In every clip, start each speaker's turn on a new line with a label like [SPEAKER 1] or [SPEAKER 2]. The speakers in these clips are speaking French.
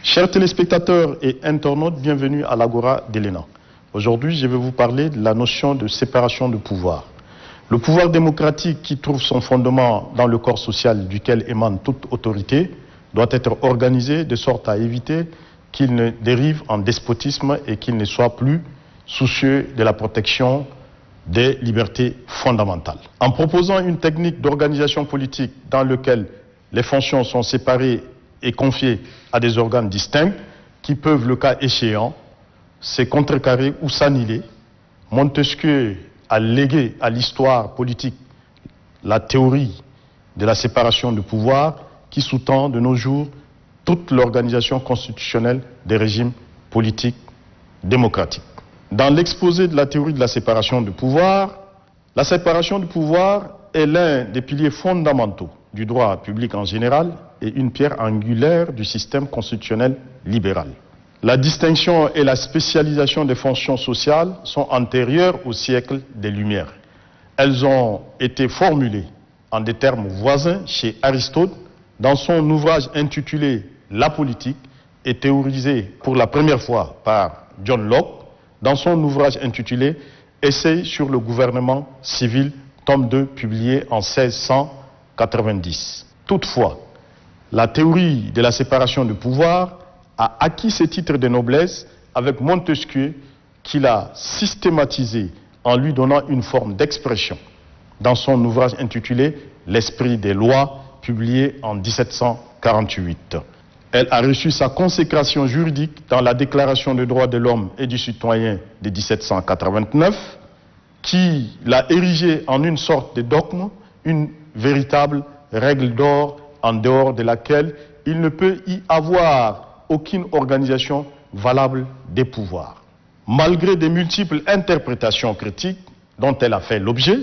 [SPEAKER 1] Chers téléspectateurs et internautes, bienvenue à l'Agora d'Elena. Aujourd'hui, je vais vous parler de la notion de séparation de pouvoir. Le pouvoir démocratique qui trouve son fondement dans le corps social duquel émane toute autorité doit être organisé de sorte à éviter qu'il ne dérive en despotisme et qu'il ne soit plus soucieux de la protection des libertés fondamentales. En proposant une technique d'organisation politique dans laquelle les fonctions sont séparées et confiées à des organes distincts qui peuvent, le cas échéant, se contrecarrer ou s'annihiler, Montesquieu a légué à l'histoire politique la théorie de la séparation de pouvoir qui sous-tend de nos jours toute l'organisation constitutionnelle des régimes politiques démocratiques. Dans l'exposé de la théorie de la séparation de pouvoir est l'un des piliers fondamentaux du droit public en général et une pierre angulaire du système constitutionnel libéral. La distinction et la spécialisation des fonctions sociales sont antérieures au siècle des Lumières. Elles ont été formulées en des termes voisins chez Aristote dans son ouvrage intitulé « La politique » et théorisé pour la première fois par John Locke dans son ouvrage intitulé « Essai sur le gouvernement civil », tome 2, publié en 1690. Toutefois, la théorie de la séparation de pouvoir a acquis ses titres de noblesse avec Montesquieu, qui l'a systématisé en lui donnant une forme d'expression dans son ouvrage intitulé « L'esprit des lois », publié en 1748. Elle a reçu sa consécration juridique dans la Déclaration des droits de l'homme et du citoyen de 1789, qui l'a érigée en une sorte de dogme, une véritable règle d'or en dehors de laquelle il ne peut y avoir aucune organisation valable des pouvoirs. Malgré des multiples interprétations critiques dont elle a fait l'objet,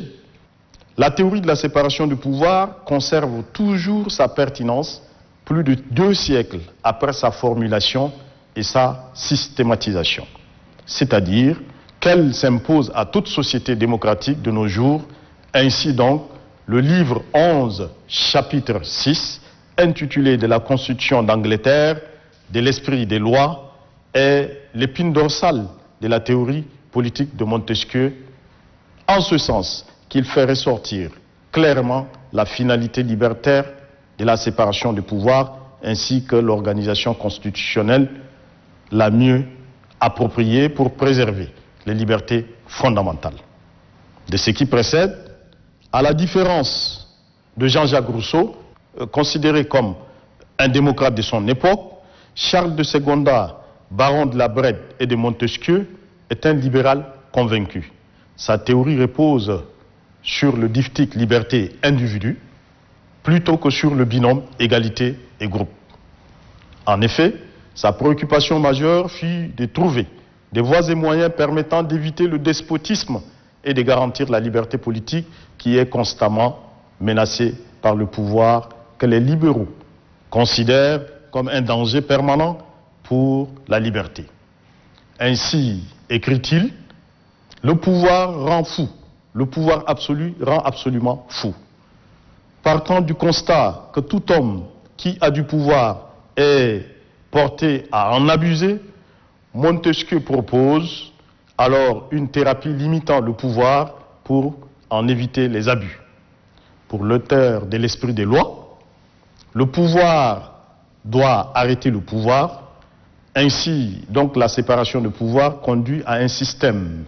[SPEAKER 1] la théorie de la séparation du pouvoir conserve toujours sa pertinence plus de 2 siècles après sa formulation et sa systématisation. C'est-à-dire qu'elle s'impose à toute société démocratique de nos jours. Ainsi donc, le livre 11, chapitre 6, intitulé « De la Constitution d'Angleterre, de l'esprit des lois » est l'épine dorsale de la théorie politique de Montesquieu, en ce sens qu'il fait ressortir clairement la finalité libertaire de la séparation des pouvoirs ainsi que l'organisation constitutionnelle la mieux appropriée pour préserver les libertés fondamentales. De ce qui précède, à la différence de Jean-Jacques Rousseau, considéré comme un démocrate de son époque, Charles de Secondat, baron de la Brède et de Montesquieu, est un libéral convaincu. Sa théorie repose sur le diptyque liberté-individu plutôt que sur le binôme égalité et groupe. En effet, sa préoccupation majeure fut de trouver des voies et moyens permettant d'éviter le despotisme et de garantir la liberté politique qui est constamment menacée par le pouvoir que les libéraux considèrent comme un danger permanent pour la liberté. Ainsi, écrit-il, le pouvoir rend fou, le pouvoir absolu rend absolument fou. Partant du constat que tout homme qui a du pouvoir est porté à en abuser, Montesquieu propose alors une thérapie limitant le pouvoir pour en éviter les abus. Pour l'auteur de l'esprit des lois, le pouvoir doit arrêter le pouvoir. Ainsi, donc, la séparation de pouvoir conduit à un système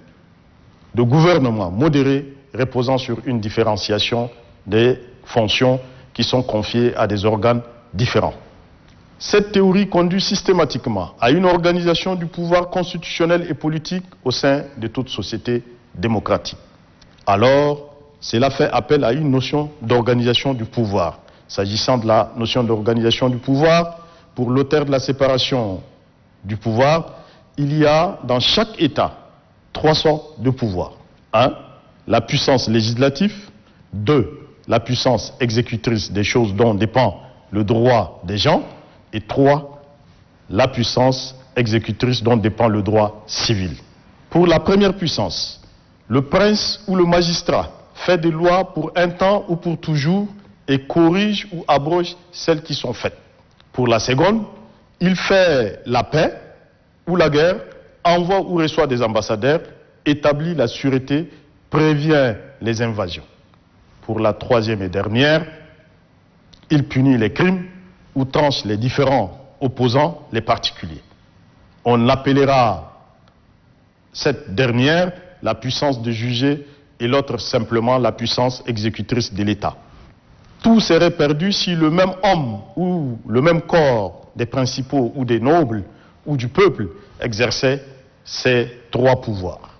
[SPEAKER 1] de gouvernement modéré reposant sur une différenciation des fonctions qui sont confiées à des organes différents. Cette théorie conduit systématiquement à une organisation du pouvoir constitutionnel et politique au sein de toute société démocratique. Alors, cela fait appel à une notion d'organisation du pouvoir. S'agissant de la notion d'organisation du pouvoir, pour l'auteur de la séparation du pouvoir, il y a dans chaque État 3 sortes de pouvoirs. 1. La puissance législative. 2. La puissance exécutrice des choses dont dépend le droit des gens. Et 3. La puissance exécutrice dont dépend le droit civil. Pour la première puissance, le prince ou le magistrat fait des lois pour un temps ou pour toujours et corrige ou abroge celles qui sont faites. Pour la seconde, Il fait la paix ou la guerre, envoie ou reçoit des ambassadeurs, établit la sûreté, prévient les invasions. Pour la troisième et dernière, il punit les crimes ou tranche les différents opposants, les particuliers. On appellera cette dernière la puissance de juger et l'autre simplement la puissance exécutrice de l'État. Tout serait perdu si le même homme ou le même corps des principaux ou des nobles ou du peuple exerçait ces trois pouvoirs.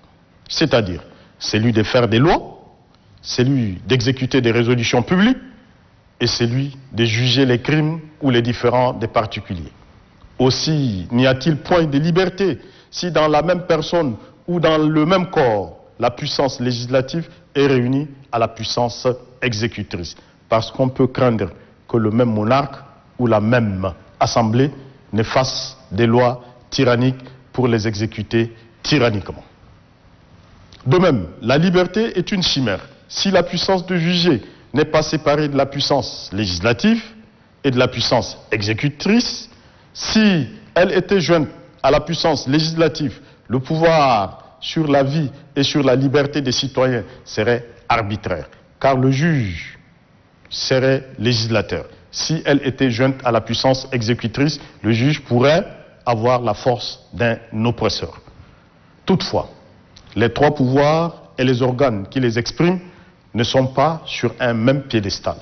[SPEAKER 1] C'est-à-dire celui de faire des lois, celui d'exécuter des résolutions publiques et celui de juger les crimes ou les différends des particuliers. Aussi, n'y a-t-il point de liberté si dans la même personne ou dans le même corps, la puissance législative est réunie à la puissance exécutrice. Parce qu'on peut craindre que le même monarque ou la même assemblée ne fasse des lois tyranniques pour les exécuter tyranniquement. De même, la liberté est une chimère. Si la puissance de juger n'est pas séparée de la puissance législative et de la puissance exécutrice, si elle était jointe à la puissance législative, le pouvoir sur la vie et sur la liberté des citoyens serait arbitraire, car le juge serait législateur. Si elle était jointe à la puissance exécutrice, le juge pourrait avoir la force d'un oppresseur. Toutefois, les trois pouvoirs et les organes qui les expriment ne sont pas sur un même piédestal.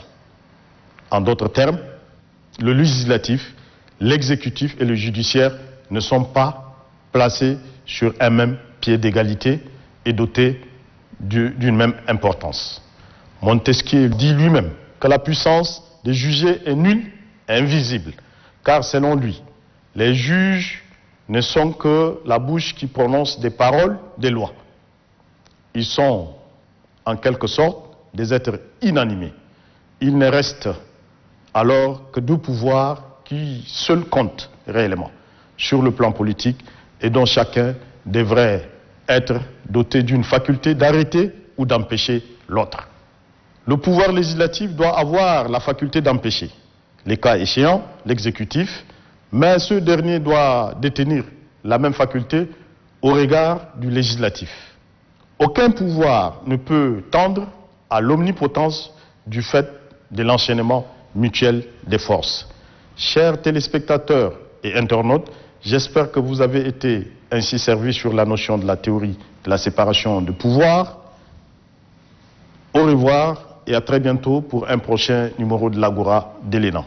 [SPEAKER 1] En d'autres termes, le législatif, l'exécutif et le judiciaire ne sont pas placés sur un même pied d'égalité et dotés d'une même importance. Montesquieu dit lui-même que la puissance de juger est nulle et invisible, car selon lui, les juges ne sont que la bouche qui prononce des paroles, des lois. Ils sont, en quelque sorte, des êtres inanimés. Il ne reste alors que deux pouvoirs qui seuls comptent réellement sur le plan politique et dont chacun devrait être doté d'une faculté d'arrêter ou d'empêcher l'autre. Le pouvoir législatif doit avoir la faculté d'empêcher, les cas échéants, l'exécutif, mais ce dernier doit détenir la même faculté au regard du législatif. Aucun pouvoir ne peut tendre à l'omnipotence du fait de l'enchaînement mutuel des forces. Chers téléspectateurs et internautes, j'espère que vous avez été ainsi servis sur la notion de la théorie de la séparation de pouvoir. Au revoir et à très bientôt pour un prochain numéro de l'Agora de l'ENA.